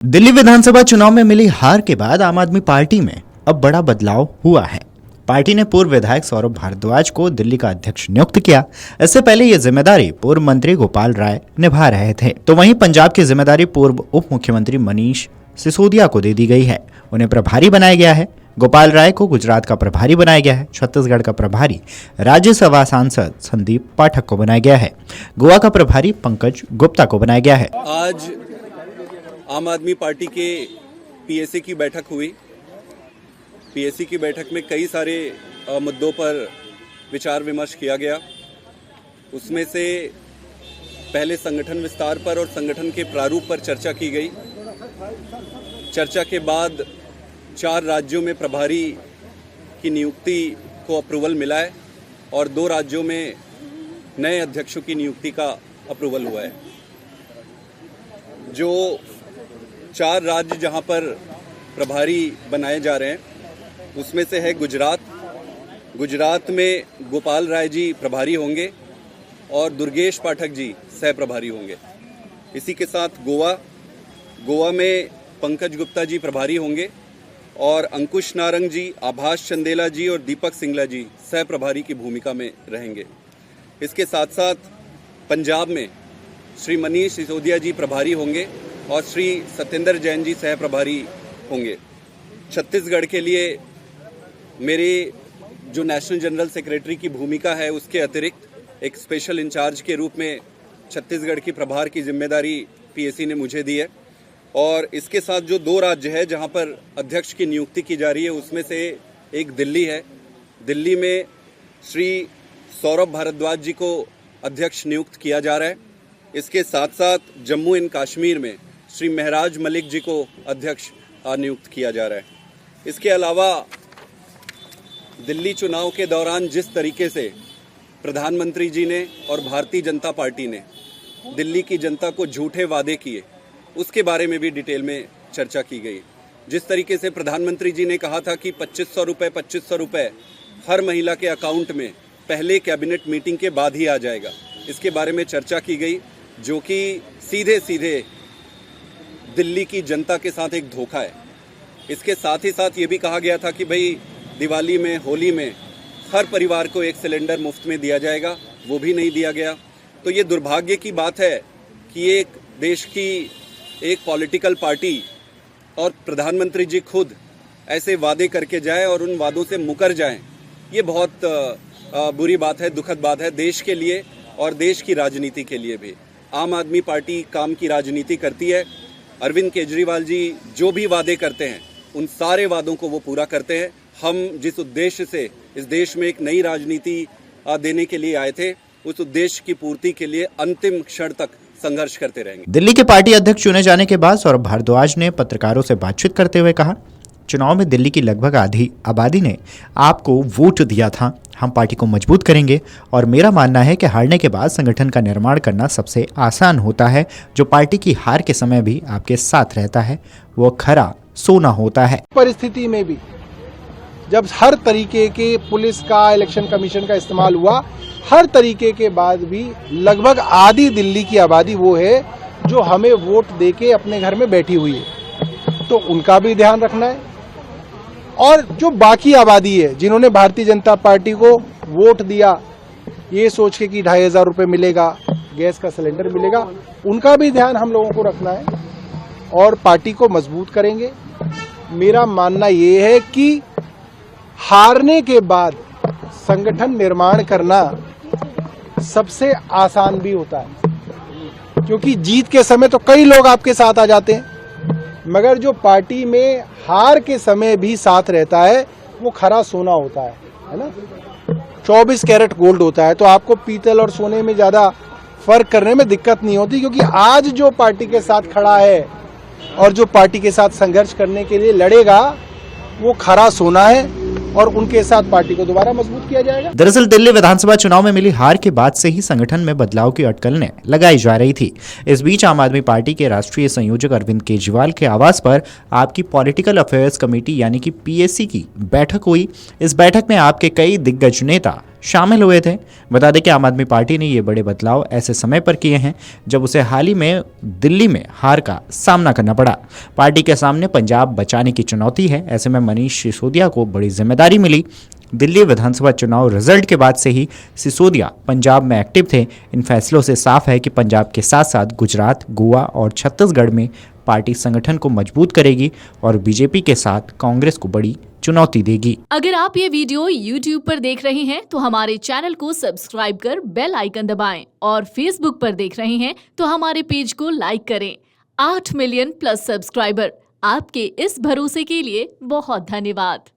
दिल्ली विधानसभा चुनाव में मिली हार के बाद आम आदमी पार्टी में अब बड़ा बदलाव हुआ है। पार्टी ने पूर्व विधायक सौरभ भारद्वाज को दिल्ली का अध्यक्ष नियुक्त किया। इससे पहले ये जिम्मेदारी पूर्व मंत्री गोपाल राय निभा रहे थे, तो वहीं पंजाब की जिम्मेदारी पूर्व उप मुख्यमंत्री मनीष सिसोदिया को दे दी गई है। उन्हें प्रभारी बनाया गया है। गोपाल राय को गुजरात का प्रभारी बनाया गया है। छत्तीसगढ़ का प्रभारी राज्यसभा सांसद संदीप पाठक को बनाया गया है। गोवा का प्रभारी पंकज गुप्ता को बनाया गया है। आज आम आदमी पार्टी के पीएसी की बैठक हुई। पीएसी की बैठक में कई सारे मुद्दों पर विचार विमर्श किया गया। उसमें से पहले संगठन विस्तार पर और संगठन के प्रारूप पर चर्चा की गई। चर्चा के बाद 4 राज्यों में प्रभारी की नियुक्ति को अप्रूवल मिला है और 2 राज्यों में नए अध्यक्षों की नियुक्ति का अप्रूवल हुआ है। जो 4 राज्य जहां पर प्रभारी बनाए जा रहे हैं उसमें से है गुजरात। गुजरात में गोपाल राय जी प्रभारी होंगे और दुर्गेश पाठक जी सह प्रभारी होंगे। इसी के साथ गोवा में पंकज गुप्ता जी प्रभारी होंगे और अंकुश नारंग जी, आभास चंदेला जी और दीपक सिंगला जी सह प्रभारी की भूमिका में रहेंगे। इसके साथ साथ पंजाब में श्री मनीष सिसोदिया जी प्रभारी होंगे और श्री सत्येंद्र जैन जी सह प्रभारी होंगे। छत्तीसगढ़ के लिए मेरे जो नेशनल जनरल सेक्रेटरी की भूमिका है उसके अतिरिक्त एक स्पेशल इंचार्ज के रूप में छत्तीसगढ़ की प्रभार की जिम्मेदारी पीएसी ने मुझे दी है। और इसके साथ जो 2 राज्य है जहां पर अध्यक्ष की नियुक्ति की जा रही है उसमें से एक दिल्ली है। दिल्ली में श्री सौरभ भारद्वाज जी को अध्यक्ष नियुक्त किया जा रहा है। इसके साथ साथ जम्मू एंड कश्मीर में श्री महराज मलिक जी को अध्यक्ष नियुक्त किया जा रहा है। इसके अलावा दिल्ली चुनाव के दौरान जिस तरीके से प्रधानमंत्री जी ने और भारतीय जनता पार्टी ने दिल्ली की जनता को झूठे वादे किए उसके बारे में भी डिटेल में चर्चा की गई। जिस तरीके से प्रधानमंत्री जी ने कहा था कि 2500 रुपए हर महिला के अकाउंट में पहले कैबिनेट मीटिंग के बाद ही आ जाएगा, इसके बारे में चर्चा की गई, जो कि सीधे सीधे दिल्ली की जनता के साथ एक धोखा है। इसके साथ ही साथ ये भी कहा गया था कि भाई दिवाली में, होली में हर परिवार को 1 सिलेंडर मुफ्त में दिया जाएगा, वो भी नहीं दिया गया। तो ये दुर्भाग्य की बात है कि एक देश की एक पॉलिटिकल पार्टी और प्रधानमंत्री जी खुद ऐसे वादे करके जाए और उन वादों से मुकर जाएं। ये बहुत बुरी बात है, दुखद बात है देश के लिए और देश की राजनीति के लिए भी। आम आदमी पार्टी काम की राजनीति करती है। अरविंद केजरीवाल जी जो भी वादे करते हैं उन सारे वादों को वो पूरा करते हैं। हम जिस उद्देश्य से इस देश में एक नई राजनीति देने के लिए आए थे उस उद्देश्य की पूर्ति के लिए अंतिम क्षण तक संघर्ष करते रहेंगे। दिल्ली के पार्टी अध्यक्ष चुने जाने के बाद सौरभ भारद्वाज ने पत्रकारों से बातचीत करते हुए कहा, चुनाव में दिल्ली की लगभग आधी आबादी ने आपको वोट दिया था। हम पार्टी को मजबूत करेंगे और मेरा मानना है कि हारने के बाद संगठन का निर्माण करना सबसे आसान होता है। जो पार्टी की हार के समय भी आपके साथ रहता है वो खरा सोना होता है। परिस्थिति में भी जब हर तरीके के पुलिस का, इलेक्शन कमीशन का इस्तेमाल हुआ, हर तरीके के बाद भी लगभग आधी दिल्ली की आबादी वो है जो हमें वोट देके अपने घर में बैठी हुई है, तो उनका भी ध्यान रखना है। और जो बाकी आबादी है जिन्होंने भारतीय जनता पार्टी को वोट दिया ये सोच के कि 2500 रुपये मिलेगा, गैस का सिलेंडर मिलेगा, उनका भी ध्यान हम लोगों को रखना है और पार्टी को मजबूत करेंगे। मेरा मानना ये है कि हारने के बाद संगठन निर्माण करना सबसे आसान भी होता है, क्योंकि जीत के समय तो कई लोग आपके साथ आ जाते हैं, मगर जो पार्टी में हार के समय भी साथ रहता है वो खरा सोना होता है ना। 24 कैरेट गोल्ड होता है, तो आपको पीतल और सोने में ज्यादा फर्क करने में दिक्कत नहीं होती, क्योंकि आज जो पार्टी के साथ खड़ा है और जो पार्टी के साथ संघर्ष करने के लिए लड़ेगा वो खरा सोना है और उनके साथ पार्टी को दोबारा मजबूत किया जाएगा। दरअसल दिल्ली विधानसभा चुनाव में मिली हार के बाद से ही संगठन में बदलाव की अटकलें लगाई जा रही थी। इस बीच आम आदमी पार्टी के राष्ट्रीय संयोजक अरविंद केजरीवाल के आवास पर आपकी पॉलिटिकल अफेयर्स कमेटी यानी कि पीएसी की बैठक हुई। इस बैठक में आपके कई दिग्गज नेता शामिल हुए थे। बता दें कि आम आदमी पार्टी ने ये बड़े बदलाव ऐसे समय पर किए हैं जब उसे हाल ही में दिल्ली में हार का सामना करना पड़ा। पार्टी के सामने पंजाब बचाने की चुनौती है। ऐसे में मनीष सिसोदिया को बड़ी जिम्मेदारी मिली। दिल्ली विधानसभा चुनाव रिजल्ट के बाद से ही सिसोदिया पंजाब में एक्टिव थे। इन फैसलों से साफ है कि पंजाब के साथ साथ गुजरात, गोवा और छत्तीसगढ़ में पार्टी संगठन को मजबूत करेगी और बीजेपी के साथ कांग्रेस को बड़ी चुनौती देगी। अगर आप ये वीडियो YouTube पर देख रहे हैं तो हमारे चैनल को सब्सक्राइब कर बेल आइकन दबाएं और Facebook पर देख रहे हैं तो हमारे पेज को लाइक करें। 8 मिलियन प्लस सब्सक्राइबर, आपके इस भरोसे के लिए बहुत धन्यवाद।